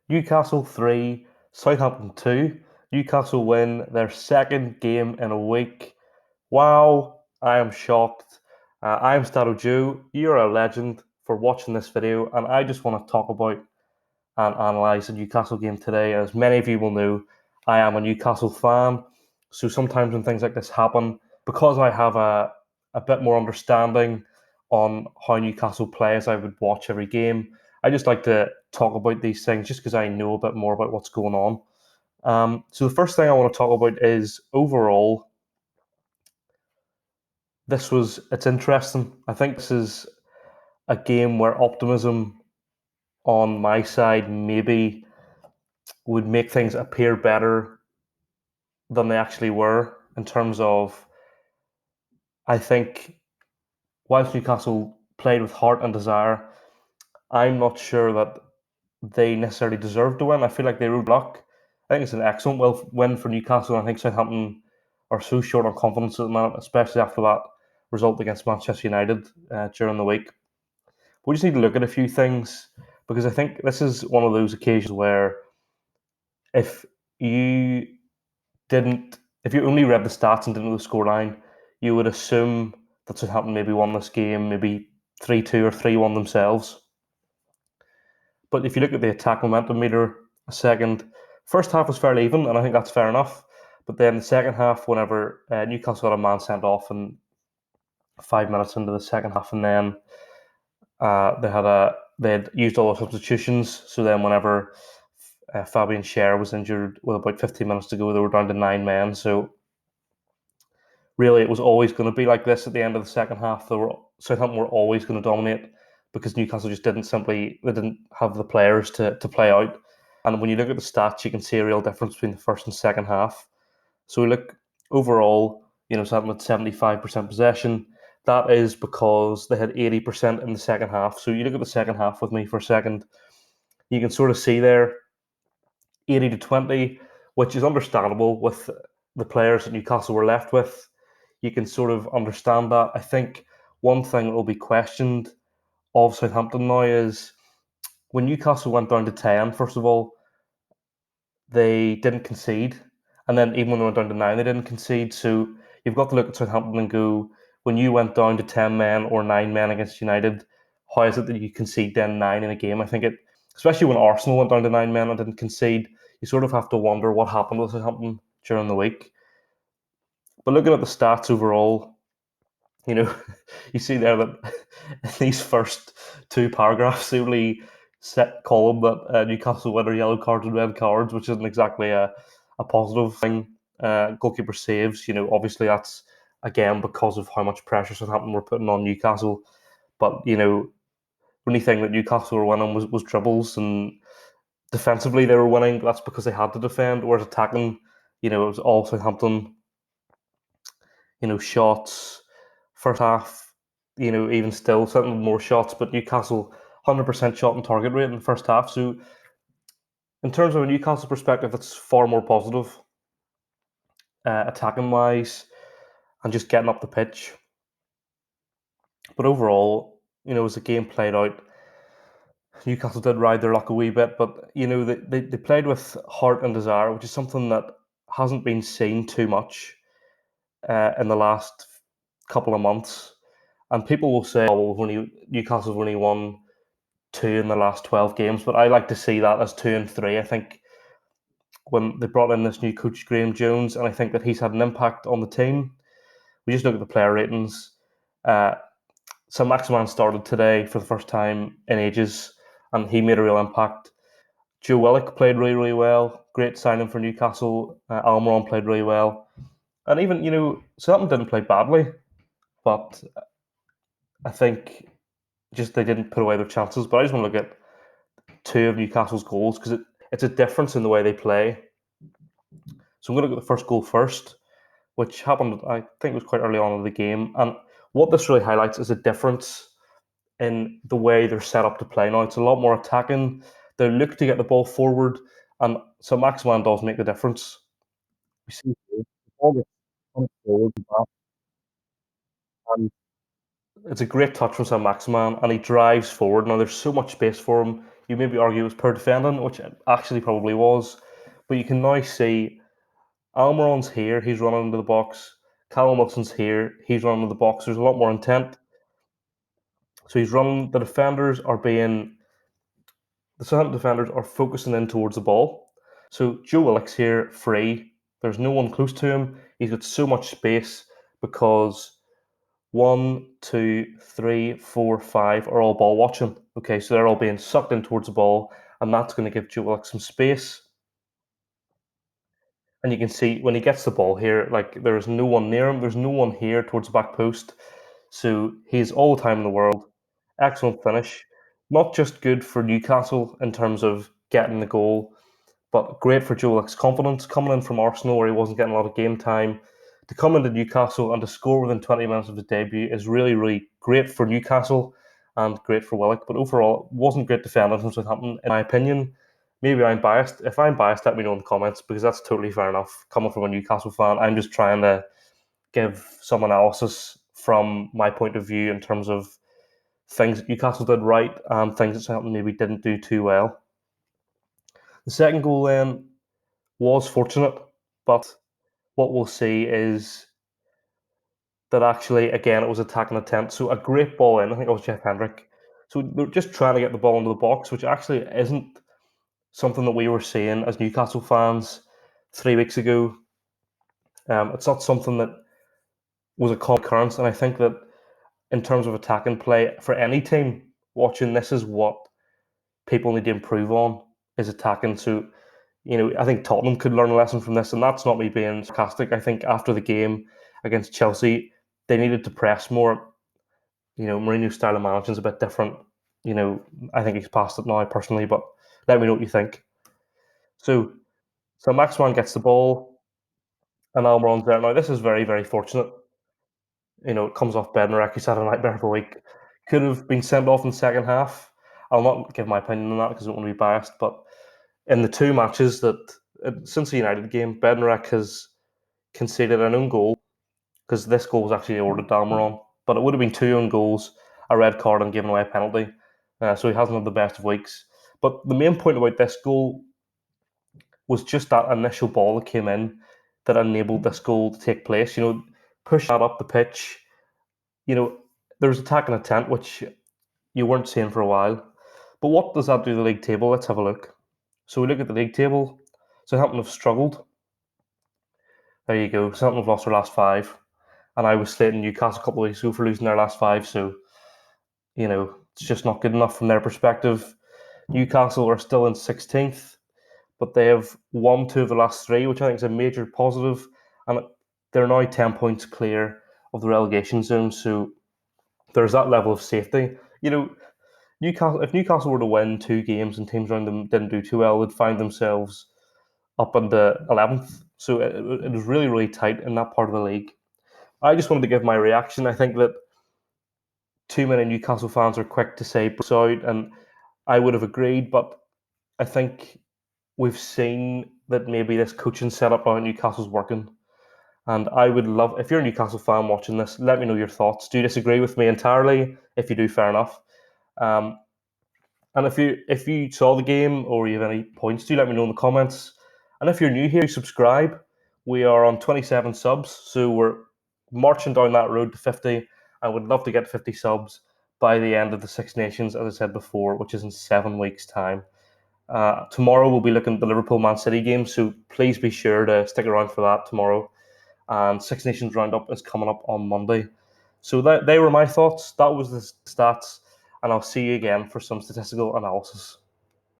Newcastle 3, Southampton 2. Newcastle win their second game in a week. Wow, I am shocked. I am StattoJoe. You're a legend for watching this video, and I just want to talk about and analyse the Newcastle game today. As many of you will know, I am a Newcastle fan, so sometimes when things like this happen, because I have a bit more understanding on how Newcastle play as I would watch every game, I just like to talk about these things just because I know a bit more about what's going on. So the first thing I want to talk about is overall, it's interesting. I think this is a game where optimism on my side maybe would make things appear better than they actually were in terms of, I think, whilst Newcastle played with heart and desire, I'm not sure that they necessarily deserve to win. I feel like they rode luck. I think it's an excellent win for Newcastle. I think Southampton are so short on confidence at the moment, especially after that result against Manchester United during the week. We just need to look at a few things because I think this is one of those occasions where if you if you only read the stats and didn't know the scoreline, you would assume that Southampton maybe won this game, maybe 3-2 or 3-1 themselves. But if you look at the attack momentum meter a second, first half was fairly even, and I think that's fair enough. But then the second half, whenever Newcastle had a man sent off and 5 minutes into the second half, and then they had used all the substitutions. So then, whenever Fabian Schär was injured with about 15 minutes to go, they were down to 9 men. So really, it was always going to be like this at the end of the second half. Southampton were always going to dominate because Newcastle just didn't have the players to play out. And when you look at the stats, you can see a real difference between the first and second half. So we look overall, Southampton had 75% possession. That is because they had 80% in the second half. So you look at the second half with me for a second, you can sort of see there 80-20, which is understandable with the players that Newcastle were left with. You can sort of understand that. I think one thing that will be questioned of Southampton now is when Newcastle went down to 10, first of all, they didn't concede. And then even when they went down to 9, they didn't concede. So you've got to look at Southampton and go, when you went down to 10 men or 9 men against United, how is it that you concede then 9 in a game? I think especially when Arsenal went down to 9 men and didn't concede, you sort of have to wonder what happened with Southampton during the week. But looking at the stats overall, you see there that in these first two paragraphs, they only set column that Newcastle win yellow cards and red cards, which isn't exactly a positive thing. Goalkeeper saves, obviously that's again because of how much pressure Southampton were putting on Newcastle. But the only thing that Newcastle were winning was dribbles, and defensively they were winning. But that's because they had to defend. Whereas attacking, it was all Southampton. Shots first half, even still, something more shots, but Newcastle 100% shot and target rate in the first half. So, in terms of a Newcastle perspective, it's far more positive, attacking wise, and just getting up the pitch. But overall, as the game played out, Newcastle did ride their luck a wee bit, but they played with heart and desire, which is something that hasn't been seen too much in the last couple of months. And people will say, "Oh, well, Newcastle's only won 2 in the last 12 games," but I like to see that as 2 and 3. I think when they brought in this new coach, Graham Jones, and I think that he's had an impact on the team. We just look at the player ratings. Saint-Maximin started today for the first time in ages, and he made a real impact. Joe Willock played really, really well. Great signing for Newcastle. Almiron played really well. And even, Southampton didn't play badly, but I think just they didn't put away their chances. But I just want to look at 2 of Newcastle's goals because it's a difference in the way they play. So I'm going to look at the first goal first, which happened, I think it was quite early on in the game. And what this really highlights is a difference in the way they're set up to play now. It's a lot more attacking. They look to get the ball forward, and so Maximan does make the difference. We see the ball gets forward and back, it's a great touch from Saint Maximin, and he drives forward. Now there's so much space for him. You maybe argue it was poor defending, which it actually probably was, but you can now see Almiron's here, he's running into the box. Callum Wilson's here, he's running into the box. There's a lot more intent. So he's running. The Southampton defenders are focusing in towards the ball. So Joe Willock's here, free. There's no one close to him. He's got so much space because 1, 2, 3, 4, 5 are all ball watching. Okay, so they're all being sucked in towards the ball, and that's going to give Joe Willock some space. And you can see when he gets the ball here, like there is no one near him. There's no one here towards the back post. So he's all the time in the world. Excellent finish. Not just good for Newcastle in terms of getting the goal, but great for Joe Willock's confidence. Coming in from Arsenal where he wasn't getting a lot of game time, to come into Newcastle and to score within 20 minutes of his debut is really, really great for Newcastle and great for Willock. But overall, it wasn't great defending from Southampton, in my opinion. Maybe I'm biased. If I'm biased, let me know in the comments because that's totally fair enough. Coming from a Newcastle fan, I'm just trying to give some analysis from my point of view in terms of things that Newcastle did right and things that Southampton maybe didn't do too well. The second goal then was fortunate, but what we'll see is that actually, again, it was attacking attempt. So a great ball in, I think it was Jeff Hendrick. So they're just trying to get the ball into the box, which actually isn't something that we were seeing as Newcastle fans 3 weeks ago. It's not something that was a common occurrence, and I think that in terms of attacking play for any team watching, this is what people need to improve on is attacking. So, I think Tottenham could learn a lesson from this, and that's not me being sarcastic. I think after the game against Chelsea, they needed to press more. Mourinho's style of managing is a bit different. I think he's past it now personally, but let me know what you think. So, so Maxman gets the ball, and Almiron's there. Now, this is very, very fortunate. It comes off Bednarek, who's had a nightmare for a week. Could have been sent off in the second half. I'll not give my opinion on that because I don't want to be biased, but in the two matches since the United game, Bednarek has conceded an own goal because this goal was actually awarded to Almiron, but it would have been two own goals, a red card, and given away a penalty. So he hasn't had the best of weeks. But the main point about this goal was just that initial ball that came in that enabled this goal to take place. Push that up the pitch. There was attacking intent, which you weren't seeing for a while. But what does that do to the league table? Let's have a look. So we look at the league table. Southampton have struggled. There you go. Southampton have lost their last five. And I was slating Newcastle a couple of weeks ago for losing their last five. So, it's just not good enough from their perspective. Newcastle are still in 16th, but they have won two of the last three, which I think is a major positive. And they're now 10 points clear of the relegation zone. So there's that level of safety. If Newcastle were to win two games and teams around them didn't do too well, they'd find themselves up in the 11th. So it was really, really tight in that part of the league. I just wanted to give my reaction. I think that too many Newcastle fans are quick to say Bruce out, and I would have agreed, but I think we've seen that maybe this coaching setup now at Newcastle's working. And I would love, if you're a Newcastle fan watching this, let me know your thoughts. Do you disagree with me entirely? If you do, fair enough. And if you saw the game or you have any points, do let me know in the comments. And if you're new here, subscribe. We are on 27 subs, so we're marching down that road to 50. I would love to get 50 subs by the end of the Six Nations, as I said before, which is in 7 weeks' time. Tomorrow we'll be looking at the Liverpool-Man City game, so please be sure to stick around for that tomorrow. And Six Nations Roundup is coming up on Monday. So they were my thoughts. That was the stats, and I'll see you again for some statistical analysis.